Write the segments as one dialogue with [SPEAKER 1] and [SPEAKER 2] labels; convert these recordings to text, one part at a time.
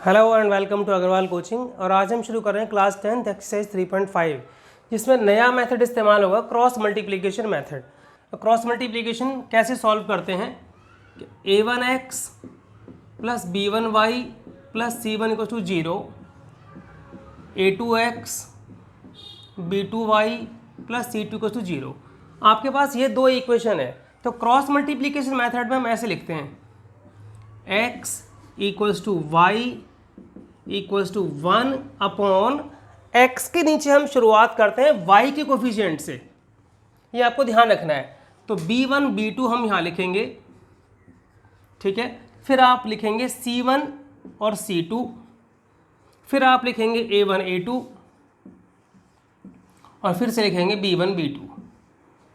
[SPEAKER 1] Hello and welcome to Agrawal coaching. और आज हम शुरू कर रहे हैं क्लास 10th एक्सरसाइज 3.5, जिसमें नया मेथड इस्तेमाल होगा, क्रॉस मल्टीप्लिकेशन मेथड। तो क्रॉस मल्टीप्लिकेशन कैसे सॉल्व करते हैं कि a1x plus b1y plus c1 equal to 0, a2x b2y plus c2 equal to 0। आपके पास ये दो इक्वेशन है, तो क्रॉस मल्टीप्लिकेशन मेथड में हम ऐसे लिखते हैं x equals to y equals to 1 upon x के नीचे हम शुरुआत करते हैं y के कोफिशिएंट से, ये आपको ध्यान रखना है। तो b1 b2 हम यहाँ लिखेंगे, ठीक है। फिर आप लिखेंगे c1 और c2, फिर आप लिखेंगे a1 a2 और फिर से लिखेंगे b1 b2।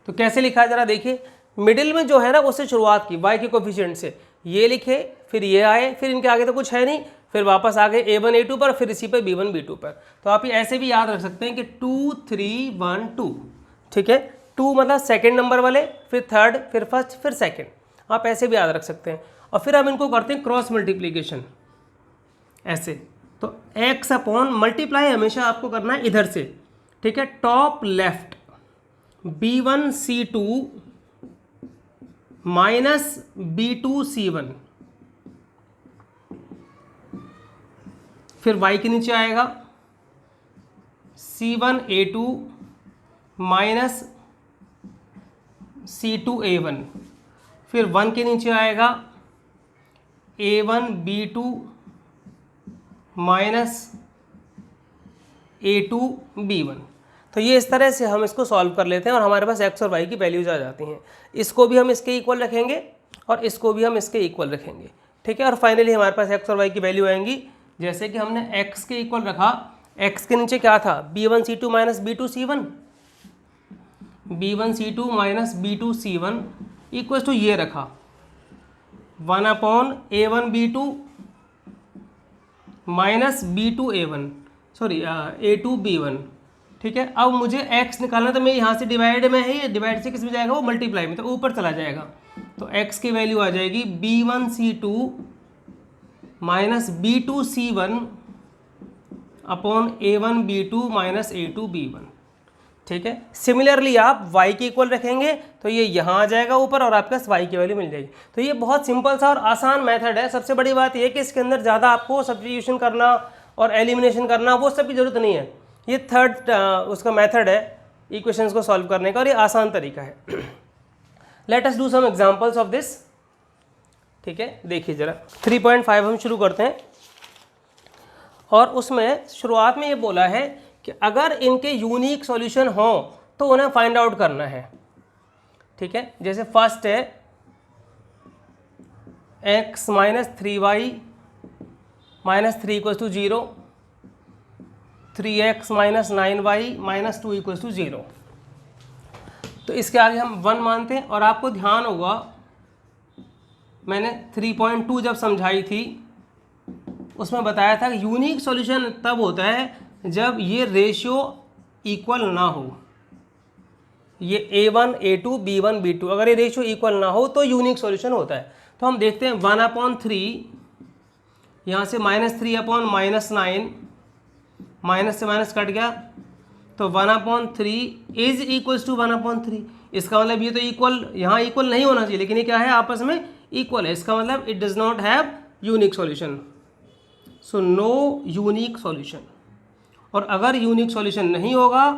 [SPEAKER 1] तो कैसे लिखा है ज़रा देखिए, मिडिल में जो है ना उससे शुरुआत की y के कोफिशिएंट से, ये लिखे, फिर ये आए, फिर इनके आगे तो कुछ है नहीं, फिर वापस आ गए a1 a2 पर, फिर इसी पर b1 b2 पर। तो आप ये ऐसे भी याद रख सकते हैं कि 2 3 1 2, ठीक है। 2 मतलब सेकंड नंबर वाले, फिर थर्ड, फिर फर्स्ट, फिर सेकंड, आप ऐसे भी याद रख सकते हैं। और फिर हम इनको करते हैं क्रॉस मल्टीप्लिकेशन ऐसे। तो x अपॉन मल्टीप्लाई हमेशा आपको करना है इधर से, ठीक है। Top left b1 c2 minus b2 c1, फिर y के नीचे आएगा c1 a2 minus c2 a1, फिर 1 के नीचे आएगा a1 b2 minus a2 b1। तो ये इस तरह से हम इसको सॉल्व कर लेते हैं और हमारे पास x और y की वैल्यूज आ जाती हैं। इसको भी हम इसके इक्वल रखेंगे और इसको भी हम इसके इक्वल रखेंगे, ठीक है। और फाइनली हमारे पास x और y की वैल्यू आएंगी, जैसे कि हमने x के इक्वल रखा, x के नीचे क्या था b1 c2 minus b2 c1, b1 c2 minus b2 c1 equal to ये रखा 1 upon a1 b2 minus b2 a1, sorry a2 b1, ठीक है। अब मुझे x निकालना, तो मैं यहाँ से डिवाइड में है, ये डिवाइड से किस में जाएगा, वो मल्टीप्लाई में, तो ऊपर चला जाएगा। तो x की वैल्यू आ जाएगी b1 c2 minus b2 c1 upon a1 b2 minus a2 b1, ठीक है। सिमिलरली आप y के इक्वल रखेंगे तो ये यहाँ आ जाएगा ऊपर और आपके पास y की वैल्यू मिल जाएगी। तो ये बहुत सिंपल सा और आसान मेथड है। सबसे बड़ी बात ये है कि इसके अंदर ज़्यादा आपको सब्स्टिट्यूशन करना और एलिमिनेशन करना वो सब की ज़रूरत नहीं है। ये थर्ड उसका मेथड है इक्वेशंस को सॉल्व करने का और ये आसान तरीका है। Let us do some examples of this, ठीक है। देखिए ज़रा 3.5 हम शुरू करते हैं और उसमें शुरुआत में ये बोला है कि अगर इनके यूनिक सॉल्यूशन हो तो उन्हें फाइंड आउट करना है, ठीक है। जैसे फर्स्ट है x minus 3y minus 3 equals to 0, 3x minus 9y minus 2 equals to 0। तो इसके आगे हम 1 मानते हैं। और आपको ध्यान होगा मैंने 3.2 जब समझाई थी उसमें बताया था कि यूनिक सॉल्यूशन तब होता है जब ये रेशियो इक्वल ना हो, ये a1 a2 b1 b2, अगर ये रेशियो इक्वल ना हो तो यूनिक सॉल्यूशन होता है। तो हम देखते हैं 1 अपॉन 3, यहाँ से माइनस 3 अपॉन माइनस 9, माइनस से माइनस कट गया, तो 1 upon 3 is equals to 1 upon 3। इसका मतलब ये तो इक्वल, यहाँ इक्वल नहीं होना चाहिए, लेकिन ये क्या है आपस में इक्वल है। इसका मतलब it does not have unique solution, so no unique solution. और अगर यूनिक सॉल्यूशन नहीं होगा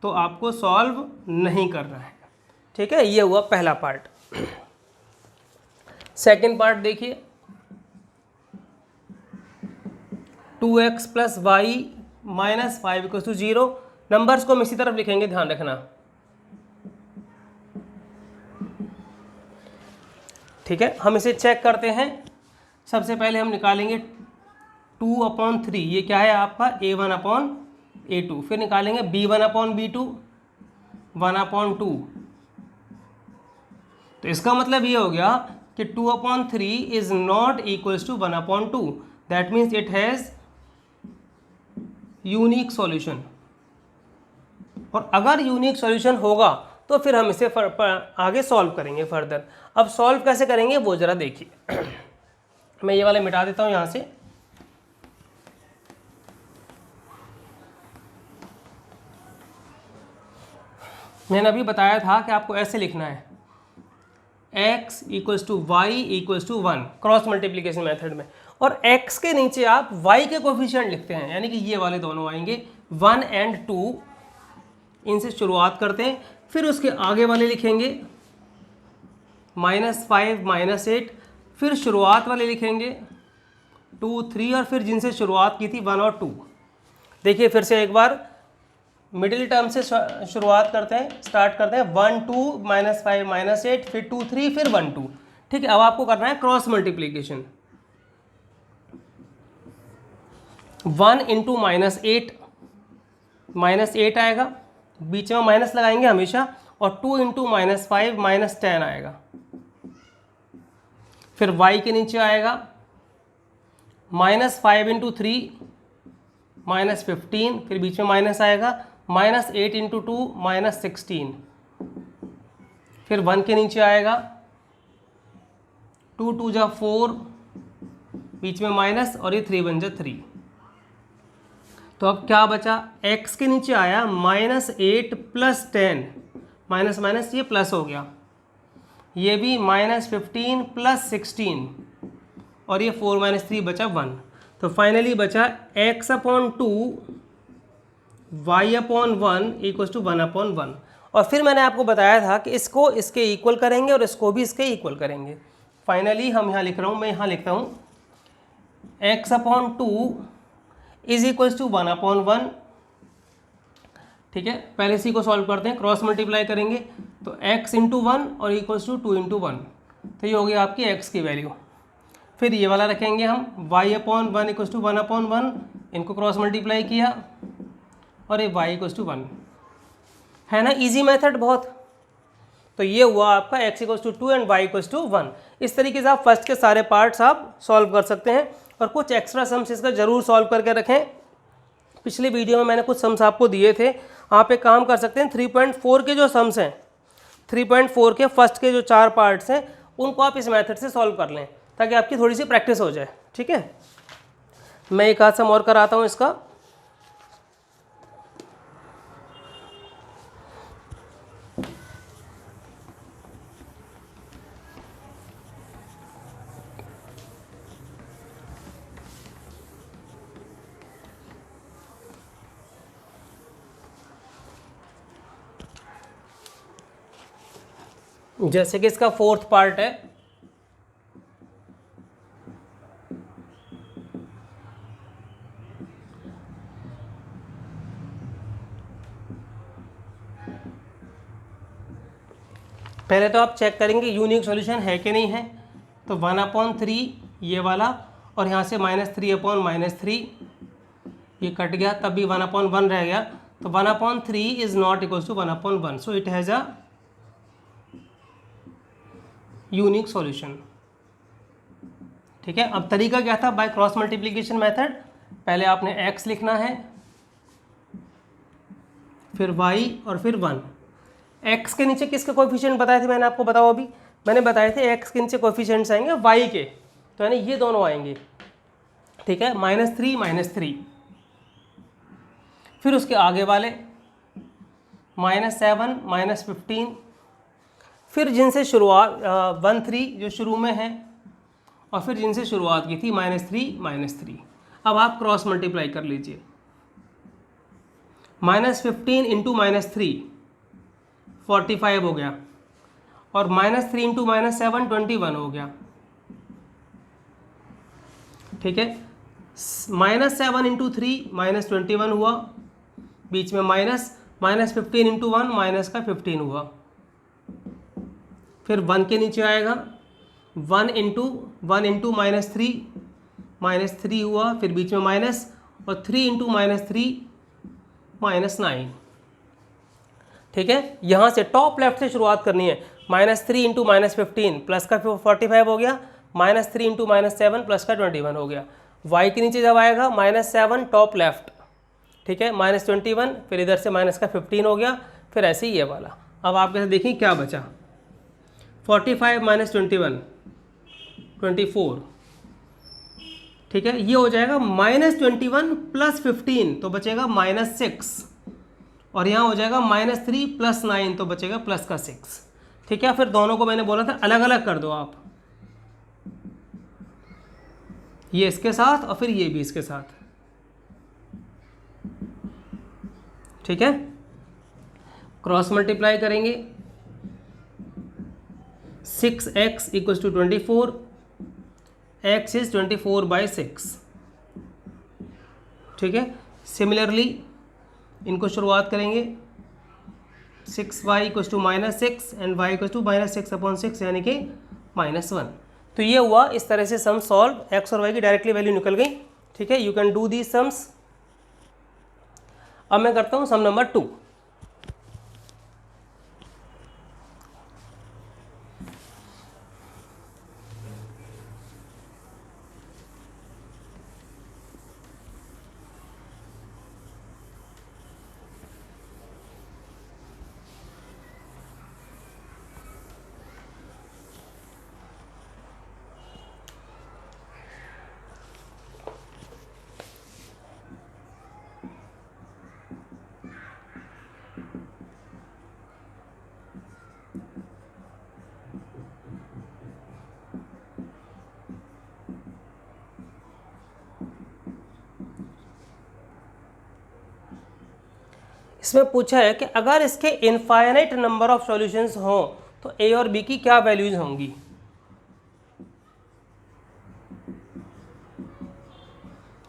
[SPEAKER 1] तो आपको सॉल्व नहीं करना है, ठीक है। ये हुआ पहला पार्ट। सेकंड पार्ट देखिए, 2x plus y minus 5 equal to 0। Numbers को हम इसी तरफ लिखेंगे, ध्यान रखना, ठीक है। हम इसे चेक करते हैं। सबसे पहले हम निकालेंगे 2 अपॉन 3, ये क्या है आपका a1 अपॉन a2, फिर निकालेंगे b1 अपॉन b2 1 अपॉन 2। तो इसका मतलब ये हो गया कि 2 upon 3 is not equals to 1 upon 2, that means it has unique solution. और अगर यूनिक सॉल्यूशन होगा तो फिर हम इसे आगे सॉल्व करेंगे फर्दर। अब सॉल्व कैसे करेंगे वो ज़रा देखिए। मैं ये वाला मिटा देता हूँ यहाँ से। मैंने अभी बताया था कि आपको ऐसे लिखना है, x equals to y equals to 1 cross multiplication method में, और x के नीचे आप y के कोफिशिएंट लिखते हैं, यानी कि ये वाले दोनों आएंगे 1 एंड 2, इनसे शुरुआत करते हैं, फिर उसके आगे वाले लिखेंगे -5 -8, फिर शुरुआत वाले लिखेंगे 2 3, और फिर जिनसे शुरुआत की थी 1 और 2। देखिए फिर से एक बार मिडिल टर्म से शुरुआत करते हैं, स्टार्ट करते हैं 1 2 -5 -8, फिर 2 3, फिर 1 2। ठीक है, अब आपको करना है क्रॉस मल्टीप्लीकेशन। 1 इंटू -8, -8 आएगा, बीच में माइनस लगाएंगे हमेशा, और 2 इंटू -5 -10 आएगा। फिर y के नीचे आएगा -5 इंटू 3 -15, फिर बीच में माइनस आएगा, -8 इंटू 2 -16, फिर 1 के नीचे आएगा 2 2 जा 4, बीच में माइनस, और ये 3 1 जा 3। तो अब क्या बचा, x के नीचे आया -8 + 10, माइनस माइनस ये प्लस हो गया, ये भी -15 + 16, और ये 4 - 3 बचा 1। तो फाइनली बचा x/2 y/1 इक्वल्स टू 1/1। और फिर मैंने आपको बताया था कि इसको इसके इक्वल करेंगे और इसको भी इसके इक्वल करेंगे। फाइनली हम यहाँ लिख रहा हूँ, मैं यहाँ लिखता हूँ x/2 इज इक्वल्स टू 1/1। ठीक है, पहले इसी को सॉल्व करते हैं, क्रॉस मल्टीप्लाई करेंगे तो x इंटू 1 और इक्वल्स टू 2 इंटू 1, तो ये हो गई आपकी x की वैल्यू। फिर ये वाला रखेंगे हम y/1 इक्वल्स टू 1/1, इनको क्रॉस मल्टीप्लाई किया और ये y इक्वल्स टू 1 है ना, इजी मेथड बहुत। तो ये हुआ आपका x equals to 2 and y equals to 1। इस तरीके से आप फर्स्ट के सारे पार्ट्स आप सॉल्व कर सकते हैं, और कुछ एक्स्ट्रा सम्स इसका ज़रूर सॉल्व करके रखें। पिछले वीडियो में मैंने कुछ सम्स आपको दिए थे, आप एक काम कर सकते हैं 3.4 के जो सम्स हैं, 3.4 के फर्स्ट के जो 4 पार्ट्स हैं उनको आप इस मेथड से सॉल्व कर लें, ताकि आपकी थोड़ी सी प्रैक्टिस हो जाए। ठीक है, मैं एक आध सम और कराता हूँ इसका। जैसे कि इसका 4th पार्ट है, पहले तो आप चेक करेंगे यूनिक सॉल्यूशन है कि नहीं है। तो 1/3 ये वाला, और यहाँ से -3/-3 ये कट गया, तब भी 1/1 रह गया। तो 1/3 is not equals to 1/1, so it has a unique solution. ठीक है, अब तरीका क्या था, बाय क्रॉस मल्टीप्लिकेशन मेथड। पहले आपने x लिखना है, फिर y और फिर 1। x के नीचे किसके कोएफिशिएंट बताए थे मैंने आपको, बताओ अभी। मैंने बताए थे x के नीचे कोएफिशिएंट्स आएंगे y के, तो यानी ये दोनों आएंगे। ठीक है, -3 -3, फिर उसके आगे वाले -7 -15, फिर जिनसे शुरुआत 1 3 जो शुरू में है, और फिर जिनसे शुरुआत की थी -3 -3। अब आप क्रॉस मल्टीप्लाई कर लीजिए, -15 इंटू -3 45 हो गया, और -3 इंटू -7 21 हो गया। ठीक है, -7 इंटू 3 -21 हुआ, बीच में -15 इंटू 1 माइनस का 15 हुआ। फिर 1 के नीचे आएगा 1 इंटू -3 हुआ, फिर बीच में माइनस, और 3 इंटू -3 -9। ठीक है, यहाँ से टॉप लेफ्ट से शुरुआत करनी है। -3 इंटू -15 प्लस का 45 हो गया, -3 इंटू -7 प्लस का 21 हो गया। y के नीचे जब आएगा -7 टॉप लेफ्ट, ठीक है, -21, फिर इधर से माइनस का 15 हो गया, फिर ऐसे ही ये वाला। अब आप कैसे देखिए क्या बचा, 45 -21 24। ठीक है, ये हो जाएगा -21 + 15, तो बचेगा -6, और यहाँ हो जाएगा -3 + 9 तो बचेगा प्लस का 6। ठीक है, फिर दोनों को मैंने बोला था अलग अलग कर दो आप, ये इसके साथ और फिर ये भी इसके साथ। ठीक है, क्रॉस मल्टीप्लाई करेंगे 6x = 24, x इज 24/6। ठीक है, सिमिलरली इनको शुरुआत करेंगे 6y = -6 एंड y = -6/6 यानी कि -1। तो ये हुआ, इस तरह से सम सॉल्व, x और y की डायरेक्टली वैल्यू निकल गई। ठीक है, you can do these sums. अब मैं करता हूँ सम नंबर 2। इसमें पूछा है कि अगर इसके इनफाइनाइट नंबर ऑफ सॉल्यूशंस हों तो ए और बी की क्या वैल्यूज होंगी।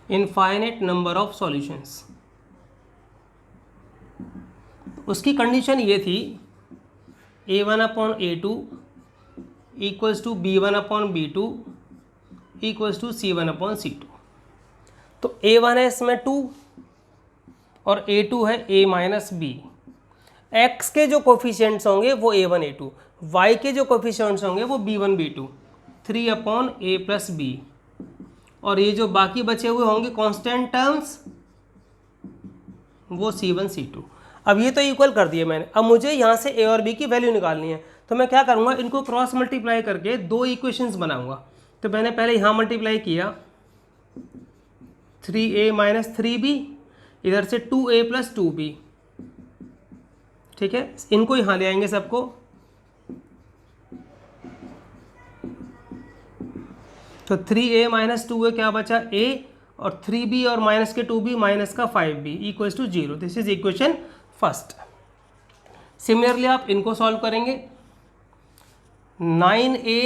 [SPEAKER 1] इनफाइनाइट नंबर ऑफ सॉल्यूशंस, उसकी कंडीशन ये थी a1/a2 = b1/b2 = c1/c2। तो a1 है इसमें 2 और a2 है a-b। x के जो कोफिशिएंट्स होंगे वो a1 a2, y के जो कोफिशिएंट्स होंगे वो b1 b2, 3/a + b, और ये जो बाकी बचे हुए होंगे कांस्टेंट टर्म्स वो c1 c2। अब ये तो इक्वल कर दिए मैंने, अब मुझे यहाँ से a और b की वैल्यू निकालनी है। तो मैं क्या करूँगा, इनको क्रॉस मल्टीप्लाई करके दो इक्वेशंस बनाऊँगा। तो मैंने पहले यहाँ मल्टीप्लाई किया 3a - 3b, इधर से 2a + 2b। ठीक है, इनको यहाँ ले आएंगे सबको, तो 3a - 2a क्या बचा a, और 3b और माइनस के 2b माइनस का 5b = 0। This is equation first. Similarly आप इनको सॉल्व करेंगे, 9a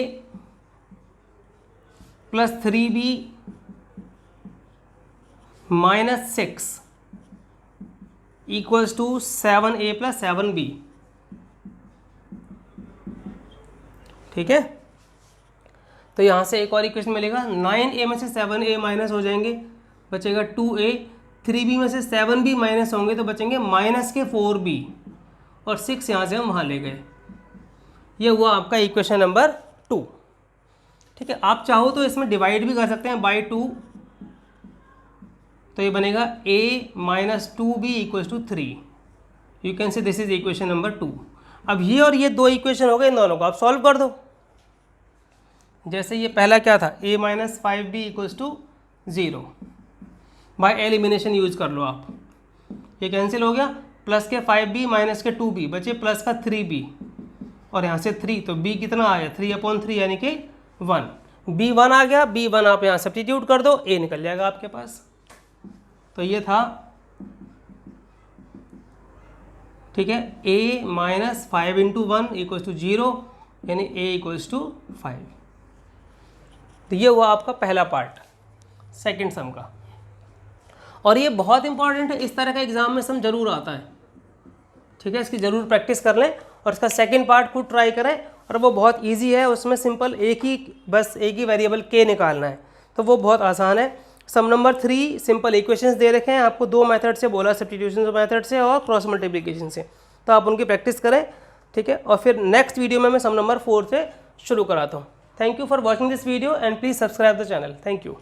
[SPEAKER 1] + 3b - 6 = 7a + 7b। ठीक है, तो यहाँ से एक और इक्वेशन मिलेगा, 9a में से 7a माइनस हो जाएंगे, बचेगा 2a, 3b में से 7b माइनस होंगे तो बचेंगे -4b, और 6 यहाँ से हम वहाँ ले गए। ये हुआ आपका इक्वेशन नंबर 2। ठीक है, आप चाहो तो इसमें डिवाइड भी कर सकते हैं बाय 2, तो ये बनेगा a - 2b = 3। You can say this is equation number 2। अब ये और ये दो इक्वेशन हो गए, इन दोनों को आप सॉल्व कर दो। जैसे ये पहला क्या था, a - 5b = 0, by elimination use कर लो आप। ये कैंसिल हो गया, प्लस के 5b माइनस के 2b बचे प्लस का 3b, और यहाँ से 3, तो b कितना आया 3/3 यानी कि 1। b 1 आ गया, b 1 आप यहाँ सब्स्टिट्यूट कर दो, a निकल जाएगा आपके पास। तो ये था, ठीक है, a - 5 × 1 = 0, यानी a = 5। तो ये हुआ आपका पहला पार्ट सेकंड सम का, और ये बहुत इंपॉर्टेंट है, इस तरह का एग्जाम में सम जरूर आता है। ठीक है, इसकी ज़रूर प्रैक्टिस कर लें, और इसका सेकंड पार्ट खुद ट्राई करें, और वो बहुत इजी है। उसमें सिंपल एक ही वेरिएबल k निकालना है, तो वो बहुत आसान है। सम नंबर 3 सिंपल इक्वेशंस दे रखे हैं आपको, दो मेथड से बोला, सब्स्टिट्यूशन मेथड से और क्रॉस मल्टीप्लिकेशन से, तो आप उनकी प्रैक्टिस करें। ठीक है, और फिर नेक्स्ट वीडियो में मैं सम नंबर 4 से शुरू कराता हूँ। Thank you for watching this video and please subscribe the channel. Thank you.